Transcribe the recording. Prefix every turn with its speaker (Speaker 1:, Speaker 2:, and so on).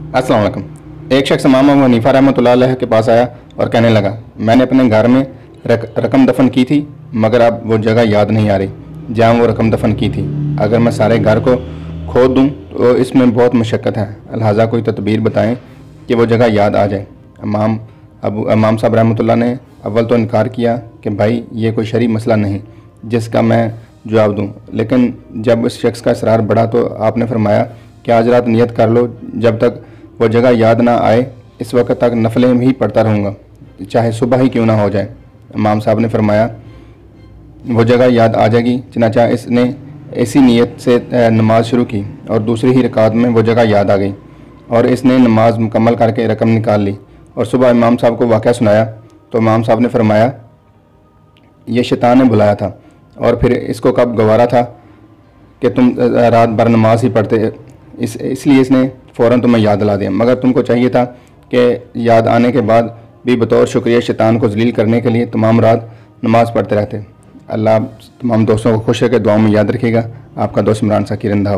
Speaker 1: अस्सलाम वालेकुम। एक शख्स इमाम अबू हनीफा रहमतुल्लाह अलैह के पास आया और कहने लगा, मैंने अपने घर में रकम दफन की थी, मगर अब वो जगह याद नहीं आ रही जहाँ वो रकम दफन की थी। अगर मैं सारे घर को खोद दूँ तो इसमें बहुत मशक्क़त है, लिहाजा कोई तदबीर बताएं कि वो जगह याद आ जाए। इमाम साहब रहमतुल्लाह ने अव्वल तो इनकार किया कि भाई ये कोई शरई मसला नहीं जिसका मैं जवाब दूँ, लेकिन जब उस शख्स का इसरार बढ़ा तो आपने फरमाया कि आज रात नियत कर लो, जब तक वो जगह याद ना आए इस वक्त तक नफलें ही पढ़ता रहूँगा, चाहे सुबह ही क्यों ना हो जाए। इमाम साहब ने फरमाया वो जगह याद आ जाएगी। चनाचा इसने इसी नीयत से नमाज शुरू की और दूसरी ही रकात में वो जगह याद आ गई और इसने नमाज मुकम्मल करके रकम निकाल ली और सुबह इमाम साहब को वाक़या सुनाया तो इमाम साहब ने फरमाया ये शैतान ने बुलाया था और फिर इसको कब गवारा था कि तुम रात भर नमाज ही पढ़ते, इसलिए इसने फ़ौरन तुम्हें याद दिला दिया, मगर तुमको चाहिए था कि याद आने के बाद भी बतौर शुक्रिया शैतान को जलील करने के लिए तमाम रात नमाज़ पढ़ते रहते। अल्लाह तमाम दोस्तों को खुश रखे, दुआओं में याद रखिएगा। आपका दोस्त इमरान साकी रंधा।